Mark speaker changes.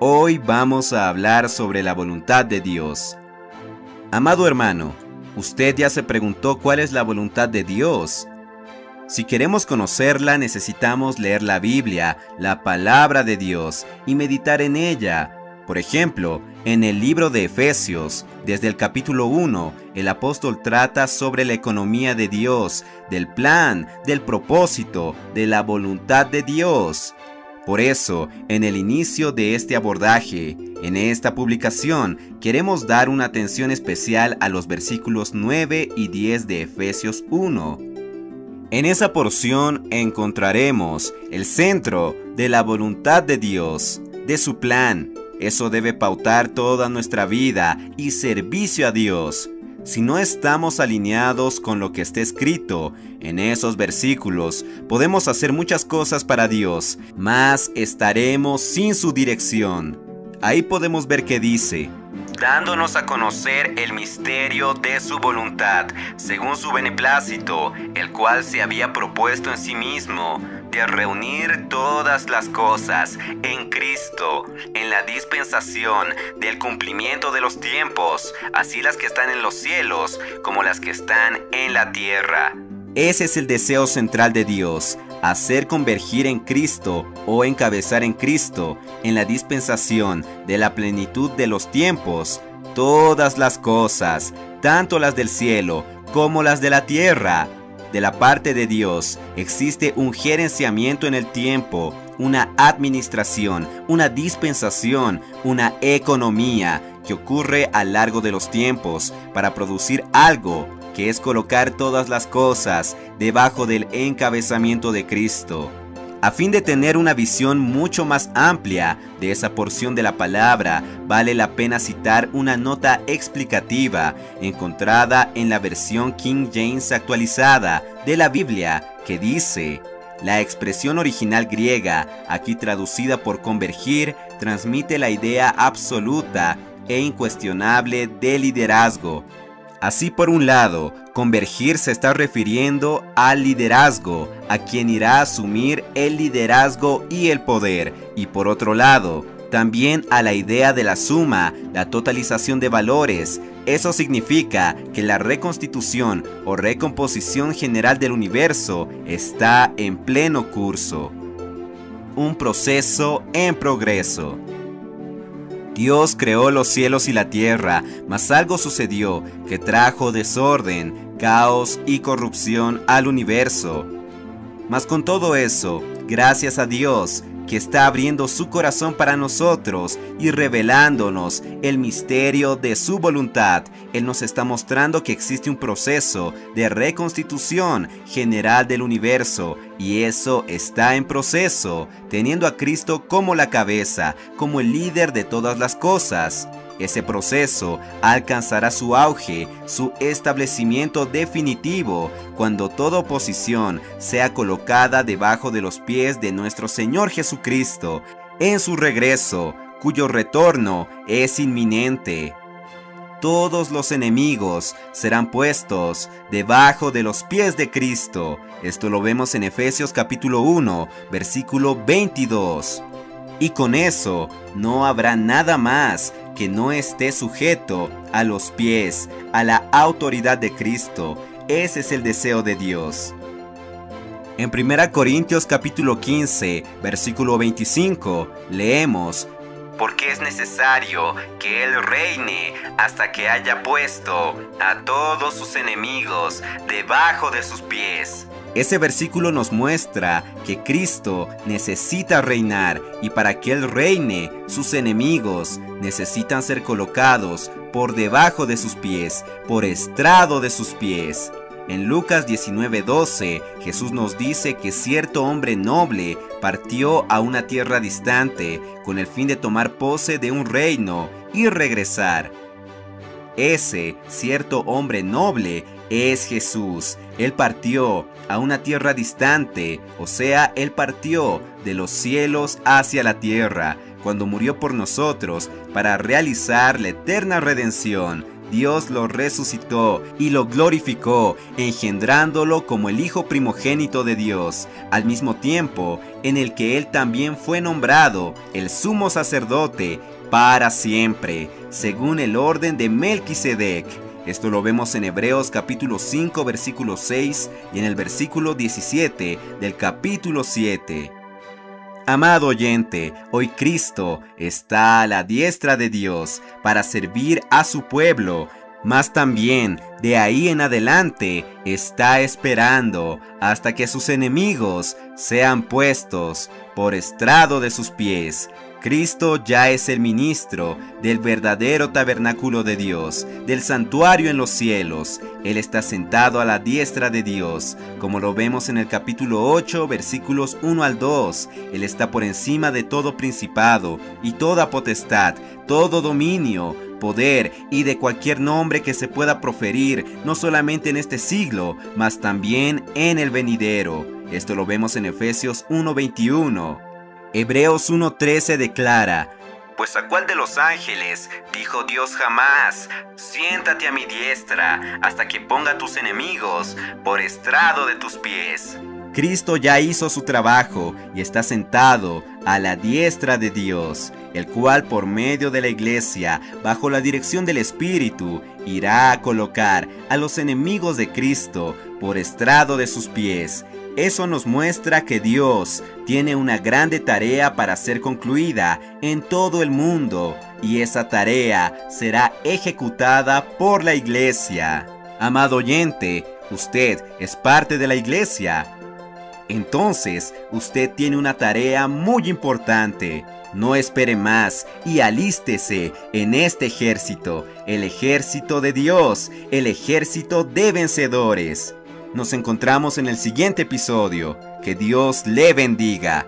Speaker 1: Hoy vamos a hablar sobre la voluntad de Dios. Amado hermano, ¿usted ya se preguntó cuál es la voluntad de Dios? Si queremos conocerla, necesitamos leer la Biblia, la palabra de Dios, y meditar en ella. Por ejemplo, en el libro de Efesios, desde el capítulo 1, el apóstol trata sobre la economía de Dios, del plan, del propósito, de la voluntad de Dios. Por eso, en el inicio de este abordaje, en esta publicación, queremos dar una atención especial a los versículos 9 y 10 de Efesios 1. En esa porción encontraremos el centro de la voluntad de Dios, de su plan. Eso debe pautar toda nuestra vida y servicio a Dios. Si no estamos alineados con lo que está escrito en esos versículos, podemos hacer muchas cosas para Dios, mas estaremos sin su dirección. Ahí podemos ver que dice: dándonos a conocer el misterio de su voluntad, según su beneplácito, el cual se había propuesto en sí mismo, de reunir todas las cosas en Cristo, en la dispensación del cumplimiento de los tiempos, así las que están en los cielos como las que están en la tierra. Ese es el deseo central de Dios, hacer convergir en Cristo o encabezar en Cristo, en la dispensación de la plenitud de los tiempos, todas las cosas, tanto las del cielo como las de la tierra. De la parte de Dios existe un gerenciamiento en el tiempo, una administración, una dispensación, una economía que ocurre a lo largo de los tiempos para producir algo, que es colocar todas las cosas debajo del encabezamiento de Cristo. A fin de tener una visión mucho más amplia de esa porción de la palabra, vale la pena citar una nota explicativa encontrada en la versión King James actualizada de la Biblia, que dice: la expresión original griega, aquí traducida por convergir, transmite la idea absoluta e incuestionable de liderazgo. Así, por un lado, convergir se está refiriendo al liderazgo, a quien irá a asumir el liderazgo y el poder, y por otro lado, también a la idea de la suma, la totalización de valores. Eso significa que la reconstitución o recomposición general del universo está en pleno curso. Un proceso en progreso. Dios creó los cielos y la tierra, mas algo sucedió que trajo desorden, caos y corrupción al universo. Mas con todo eso, gracias a Dios, que está abriendo su corazón para nosotros y revelándonos el misterio de su voluntad, Él nos está mostrando que existe un proceso de reconstitución general del universo, y eso está en proceso, teniendo a Cristo como la cabeza, como el líder de todas las cosas. Ese proceso alcanzará su auge, su establecimiento definitivo, cuando toda oposición sea colocada debajo de los pies de nuestro Señor Jesucristo, en su regreso, cuyo retorno es inminente. Todos los enemigos serán puestos debajo de los pies de Cristo. Esto lo vemos en Efesios capítulo 1, versículo 22. Y con eso no habrá nada más que no esté sujeto a los pies, a la autoridad de Cristo. Ese es el deseo de Dios. En 1 Corintios capítulo 15, versículo 25, leemos: porque es necesario que Él reine hasta que haya puesto a todos sus enemigos debajo de sus pies. Ese versículo nos muestra que Cristo necesita reinar, y para que Él reine, sus enemigos necesitan ser colocados por debajo de sus pies, por estrado de sus pies. En Lucas 19:12, Jesús nos dice que cierto hombre noble partió a una tierra distante con el fin de tomar pose de un reino y regresar. Ese cierto hombre noble es Jesús. Él partió a una tierra distante, o sea, Él partió de los cielos hacia la tierra, cuando murió por nosotros para realizar la eterna redención Dios lo resucitó y lo glorificó, engendrándolo como el Hijo primogénito de Dios, al mismo tiempo en el que Él también fue nombrado el sumo sacerdote para siempre, según el orden de Melquisedec. Esto lo vemos en Hebreos capítulo 5, versículo 6 y en el versículo 17 del capítulo 7. Amado oyente, hoy Cristo está a la diestra de Dios para servir a su pueblo, mas también de ahí en adelante está esperando hasta que sus enemigos sean puestos por estrado de sus pies. Cristo ya es el ministro del verdadero tabernáculo de Dios, del santuario en los cielos. Él está sentado a la diestra de Dios, como lo vemos en el capítulo 8, versículos 1 al 2. Él está por encima de todo principado y toda potestad, todo dominio, poder y de cualquier nombre que se pueda proferir, no solamente en este siglo, mas también en el venidero. Esto lo vemos en Efesios 1:21. Hebreos 1:13 declara: Pues a cuál de los ángeles dijo Dios jamás: siéntate a mi diestra hasta que ponga a tus enemigos por estrado de tus pies. Cristo ya hizo su trabajo y está sentado a la diestra de Dios, el cual por medio de la iglesia, bajo la dirección del Espíritu, irá a colocar a los enemigos de Cristo por estrado de sus pies. Eso nos muestra que Dios tiene una grande tarea para ser concluida en todo el mundo, y esa tarea será ejecutada por la iglesia. Amado oyente, usted es parte de la iglesia. Entonces, usted tiene una tarea muy importante. No espere más y alístese en este ejército, el ejército de Dios, el ejército de vencedores. Nos encontramos en el siguiente episodio. Que Dios le bendiga.